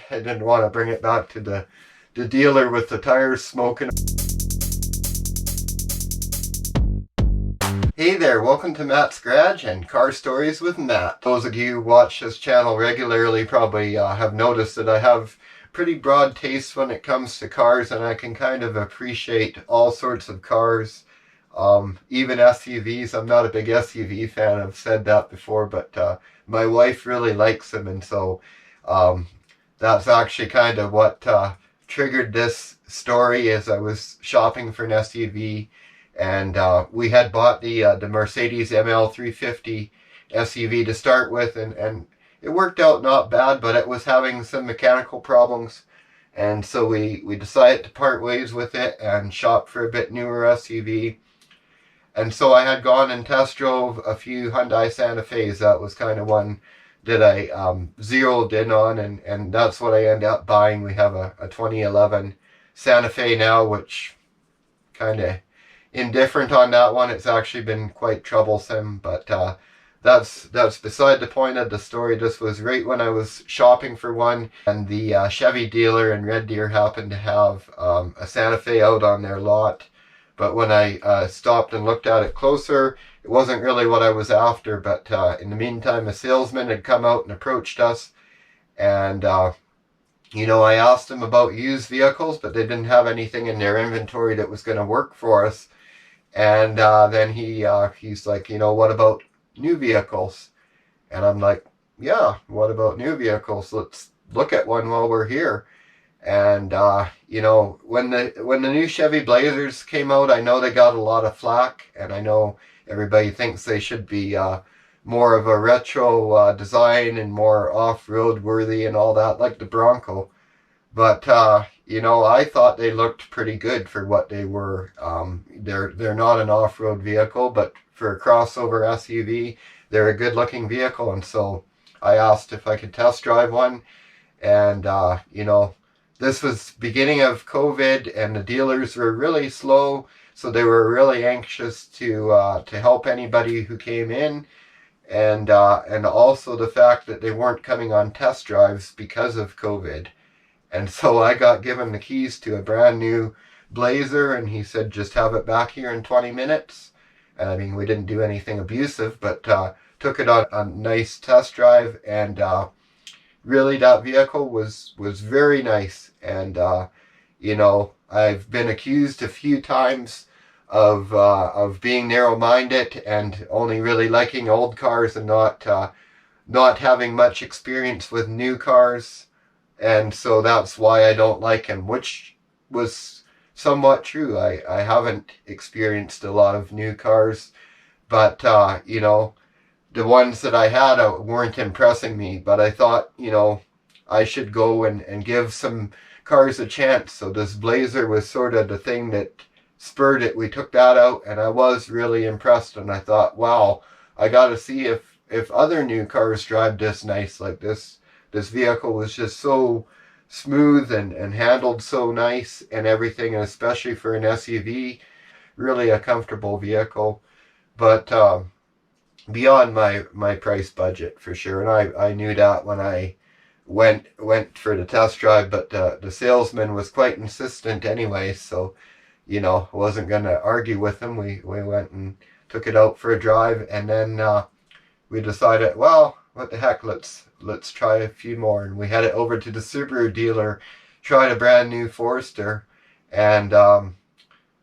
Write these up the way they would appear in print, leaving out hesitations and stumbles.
I didn't want to bring it back to the dealer with the tires smoking. Hey there, welcome to Matt's Garage and Car Stories with Matt. Those of you who watch this channel regularly probably have noticed that I have pretty broad taste when it comes to cars, and I can kind of appreciate all sorts of cars, even SUVs. I'm not a big SUV fan, I've said that before, but my wife really likes them, and so that's actually kind of what triggered this story. As I was shopping for an SUV, and we had bought the Mercedes ML350 SUV to start with, and it worked out not bad, but it was having some mechanical problems, and so we decided to part ways with it and shop for a bit newer SUV. And so I had gone and test drove a few Hyundai Santa Fe's. That was kind of one that I zeroed in on, and that's what I ended up buying. We have a 2011 Santa Fe now, which kind of indifferent on that one. It's actually been quite troublesome, but that's beside the point of the story. This was right when I was shopping for one, and the Chevy dealer in Red Deer happened to have a Santa Fe out on their lot. But when I stopped and looked at it closer, it wasn't really what I was after. But in the meantime, a salesman had come out and approached us, and you know, I asked them about used vehicles, but they didn't have anything in their inventory that was going to work for us. And then he's like, you know, what about new vehicles? And I'm like, yeah, what about new vehicles? Let's look at one while we're here. And you know, when the new Chevy Blazers came out, I know they got a lot of flack, and I know everybody thinks they should be more of a retro design and more off-road worthy and all that, like the Bronco. But you know, I thought they looked pretty good for what they were. They're not an off-road vehicle, but for a crossover SUV, they're a good-looking vehicle. And so I asked if I could test drive one, and you know, this was beginning of COVID, and the dealers were really slow, so they were really anxious to help anybody who came in, and also the fact that they weren't coming on test drives because of COVID. And so I got given the keys to a brand new Blazer, and he said, just have it back here in 20 minutes. And I mean, we didn't do anything abusive, but took it on a nice test drive, and really, that vehicle was very nice. And you know, I've been accused a few times of being narrow-minded and only really liking old cars and not having much experience with new cars, and so that's why I don't like them, which was somewhat true. I haven't experienced a lot of new cars, but you know, the ones that I had weren't impressing me. But I thought, you know, I should go and give some cars a chance. So this Blazer was sort of the thing that spurred it. We took that out, and I was really impressed. And I thought, wow, I got to see if other new cars drive this nice. Like this vehicle was just so smooth and handled so nice and everything, and especially for an SUV, really a comfortable vehicle. But beyond my price budget for sure, and I knew that when I went for the test drive. But the salesman was quite insistent anyway, so you know, I wasn't gonna argue with him. We went and took it out for a drive, and then we decided, well, what the heck, let's try a few more, and we headed over to the Subaru dealer, tried a brand new Forester, and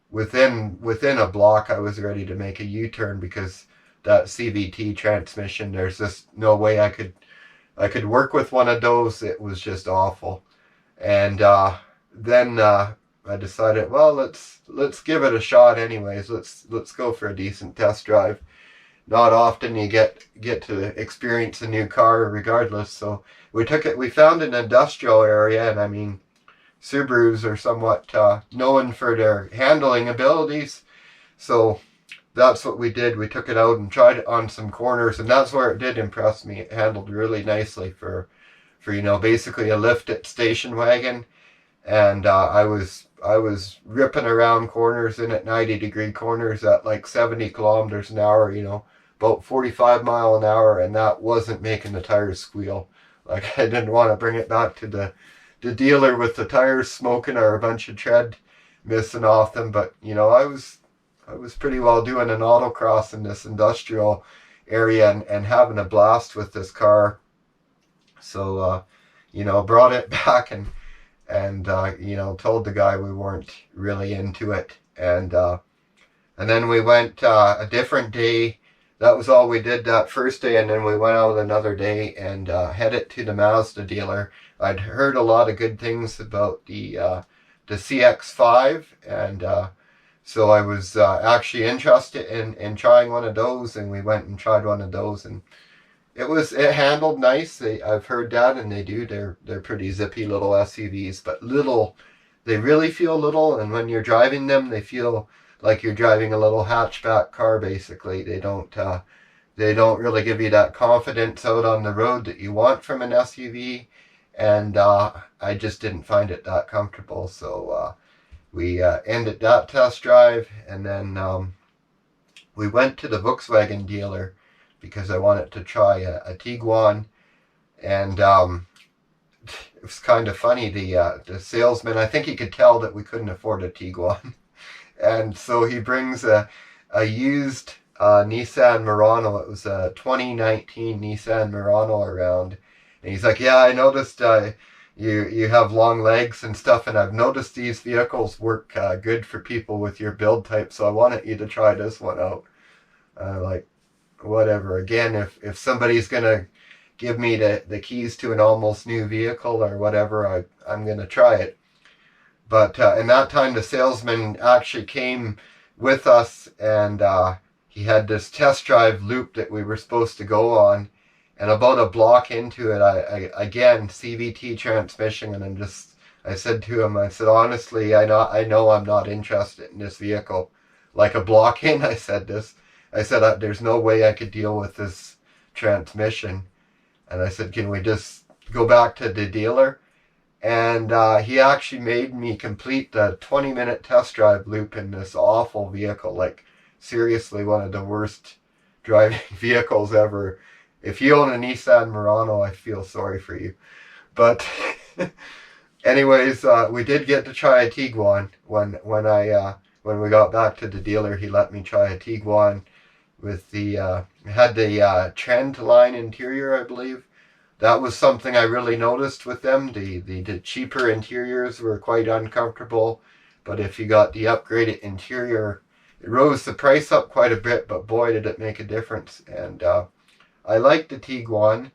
within a block I was ready to make a U-turn, because that CVT transmission, there's just no way I could work with one of those. It was just awful. And then I decided, well, let's give it a shot anyways. Let's go for a decent test drive. Not often you get to experience a new car regardless. So we found an industrial area, and I mean, Subarus are somewhat known for their handling abilities. So that's what we did. We took it out and tried it on some corners, and that's where it did impress me. It handled really nicely for you know, basically a lifted station wagon. And I was ripping around corners in at 90-degree corners at like 70 kilometers an hour, you know, about 45 mile an hour, and that wasn't making the tires squeal. Like I didn't want to bring it back to the dealer with the tires smoking or a bunch of tread missing off them. But you know, I was pretty well doing an autocross in this industrial area and having a blast with this car. So you know, brought it back and you know, told the guy we weren't really into it. And then we went a different day. That was all we did that first day, and then we went out another day and headed to the Mazda dealer. I'd heard a lot of good things about the CX-5, and so I was actually interested in trying one of those, and we went and tried one of those, and it handled nice. I've heard that, and they do. They're pretty zippy little SUVs, but little. They really feel little, and when you're driving them, they feel like you're driving a little hatchback car. Basically, they don't really give you that confidence out on the road that you want from an SUV, and I just didn't find it that comfortable. So we ended that test drive, and then we went to the Volkswagen dealer because I wanted to try a Tiguan, and it was kind of funny. The salesman, I think he could tell that we couldn't afford a Tiguan, and so he brings a used Nissan Murano. It was a 2019 Nissan Murano around, and he's like, "Yeah, I noticed you have long legs and stuff, and I've noticed these vehicles work good for people with your build type, so I wanted you to try this one out." Like, whatever. Again, if somebody's gonna give me the keys to an almost new vehicle or whatever, I'm gonna try it. But in that time, the salesman actually came with us, and he had this test drive loop that we were supposed to go on. And about a block into it, I again, CVT transmission, and I said to him, I said, honestly, I know I'm not interested in this vehicle. Like a block in, I said this. I said, there's no way I could deal with this transmission. And I said, can we just go back to the dealer? And he actually made me complete the 20-minute test drive loop in this awful vehicle. Like, seriously, one of the worst driving vehicles ever. If you own a Nissan Murano, I feel sorry for you. But anyways, we did get to try a Tiguan. When we got back to the dealer, he let me try a Tiguan with had the trend line interior, I believe. That was something I really noticed with them. The cheaper interiors were quite uncomfortable, but if you got the upgraded interior, it rose the price up quite a bit, but boy, did it make a difference. And I liked the Tiguan,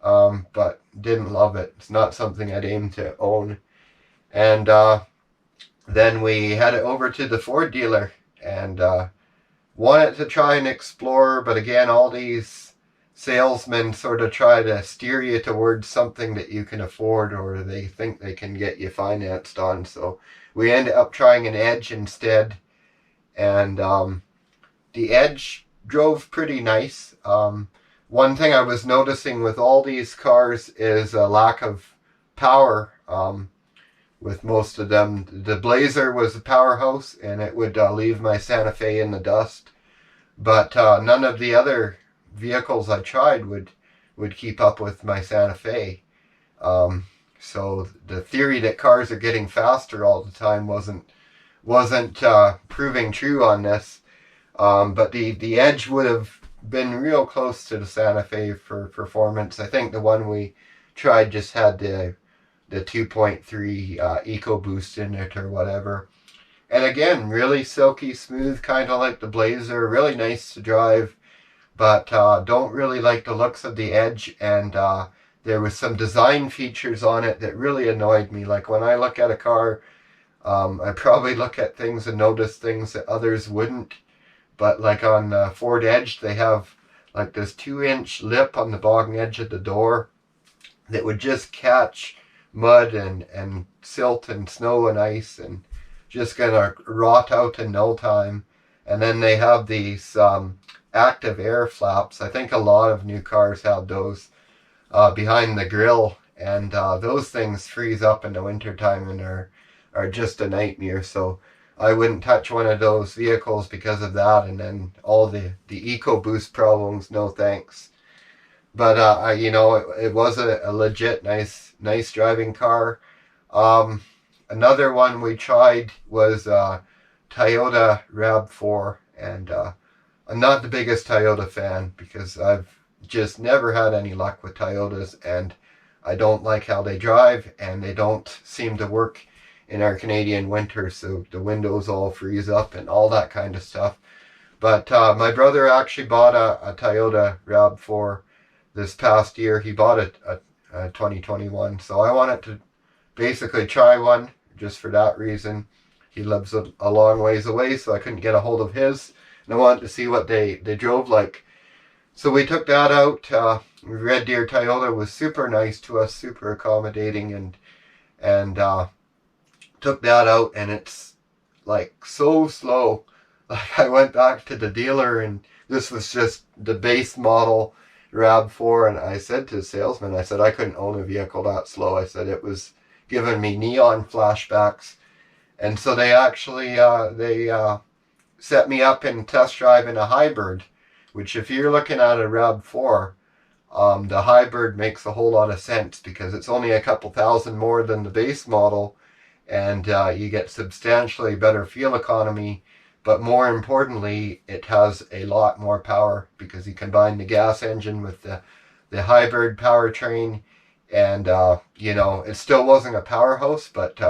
but didn't love it. It's not something I'd aim to own. And then we headed over to the Ford dealer and wanted to try an Explorer, but again, all these salesmen sort of try to steer you towards something that you can afford or they think they can get you financed on. So we ended up trying an Edge instead, and the Edge drove pretty nice. One thing I was noticing with all these cars is a lack of power. With most of them, the Blazer was a powerhouse, and it would leave my Santa Fe in the dust. But none of the other vehicles I tried would keep up with my Santa Fe. So the theory that cars are getting faster all the time wasn't proving true on this. But the Edge would have been real close to the Santa Fe for performance. I think the one we tried just had the 2.3 EcoBoost in it or whatever. And again, really silky smooth, kind of like the Blazer. Really nice to drive, but don't really like the looks of the Edge. And there was some design features on it that really annoyed me. Like when I look at a car, I probably look at things and notice things that others wouldn't. But like on Ford Edge, they have like this 2-inch lip on the bottom edge of the door that would just catch mud and silt and snow and ice and just gonna rot out in no time. And then they have these active air flaps. I think a lot of new cars have those behind the grille, and those things freeze up in the wintertime and are just a nightmare. So I wouldn't touch one of those vehicles because of that. And then all the EcoBoost problems, no thanks. but you know, it was a legit nice driving car. Um, Another one we tried was Toyota RAV4, and I'm not the biggest Toyota fan because I've just never had any luck with Toyotas, and I don't like how they drive, and they don't seem to work in our Canadian winter, so the windows all freeze up and all that kind of stuff. But my brother actually bought a Toyota RAV4 this past year. He bought a 2021, so I wanted to basically try one just for that reason. He lives a long ways away, so I couldn't get a hold of his, and I wanted to see what they drove like. So we took that out. Red Deer Toyota was super nice to us, super accommodating, and took that out, and it's like so slow. Like I went back to the dealer, and this was just the base model RAV4, and I said to the salesman, I said I couldn't own a vehicle that slow. I said it was giving me neon flashbacks, and so they actually set me up in test drive in a hybrid, which if you're looking at a RAV4, the hybrid makes a whole lot of sense because it's only a couple thousand more than the base model, and you get substantially better fuel economy, but more importantly, it has a lot more power because you combine the gas engine with the hybrid powertrain, and you know, it still wasn't a powerhouse, but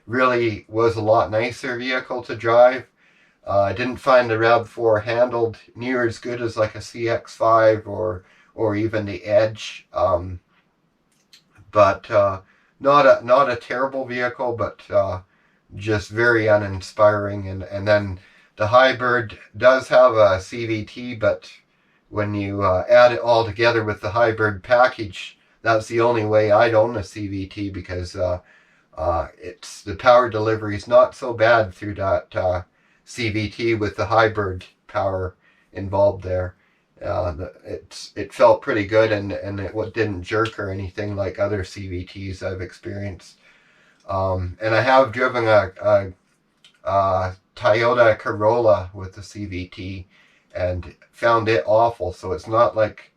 really was a lot nicer vehicle to drive. I didn't find the RAV4 handled near as good as like a CX-5 or even the Edge, but not a terrible vehicle, but just very uninspiring. And then the hybrid does have a CVT, but when you add it all together with the hybrid package, that's the only way I'd own a CVT, because it's the power delivery is not so bad through that CVT with the hybrid power involved there. It felt pretty good, and it didn't jerk or anything like other CVTs I've experienced. And I have driven a Toyota Corolla with the CVT and found it awful. So it's not like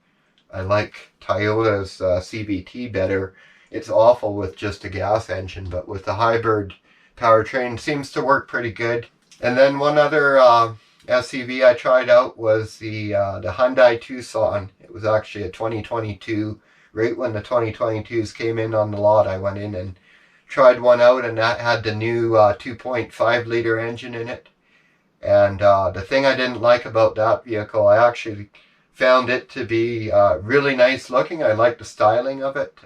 I like Toyota's CVT better. It's awful with just a gas engine, but with the hybrid powertrain seems to work pretty good. And then one other SUV I tried out was the Hyundai Tucson. It was actually a 2022. Right when the 2022s came in on the lot, I went in and tried one out, and that had the new 2.5 liter engine in it. And the thing I didn't like about that vehicle, I actually found it to be really nice looking. I like the styling of it,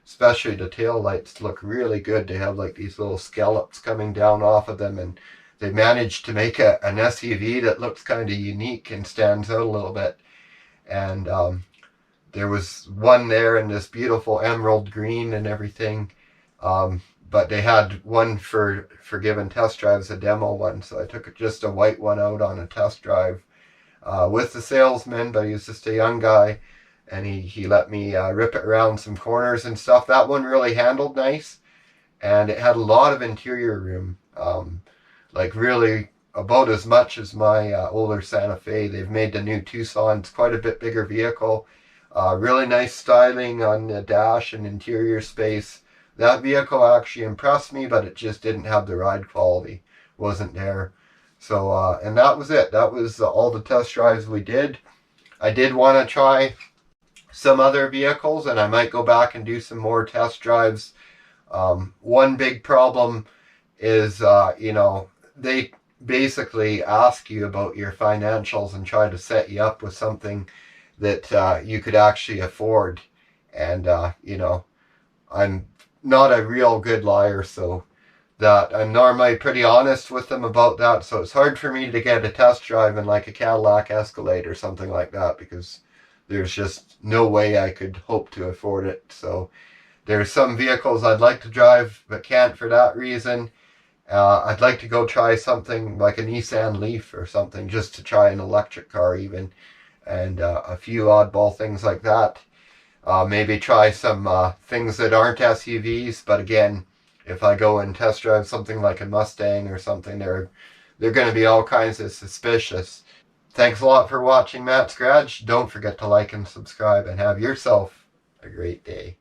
especially the tail lights look really good. They have like these little scallops coming down off of them, and they managed to make an SUV that looks kind of unique and stands out a little bit. And there was one there in this beautiful emerald green and everything. But they had one for giving test drives, a demo one. So I took just a white one out on a test drive with the salesman, but he was just a young guy, and he let me rip it around some corners and stuff. That one really handled nice, and it had a lot of interior room, like really about as much as my older Santa Fe. They've made the new Tucson. It's quite a bit bigger vehicle. Really nice styling on the dash and interior space. That vehicle actually impressed me, but it just didn't have the ride quality. Wasn't there. So, and that was it. That was all the test drives we did. I did want to try some other vehicles, and I might go back and do some more test drives. One big problem is, you know, they basically ask you about your financials and try to set you up with something that you could actually afford. And, you know, I'm not a real good liar, so that I'm normally pretty honest with them about that. So it's hard for me to get a test drive in like a Cadillac Escalade or something like that, because there's just no way I could hope to afford it. So there's some vehicles I'd like to drive but can't for that reason. I'd like to go try something like a Nissan Leaf or something, just to try an electric car even, and a few oddball things like that. Maybe try some things that aren't SUVs, but again, if I go and test drive something like a Mustang or something, they're going to be all kinds of suspicious. Thanks a lot for watching Matt's Garage. Don't forget to like and subscribe, and have yourself a great day.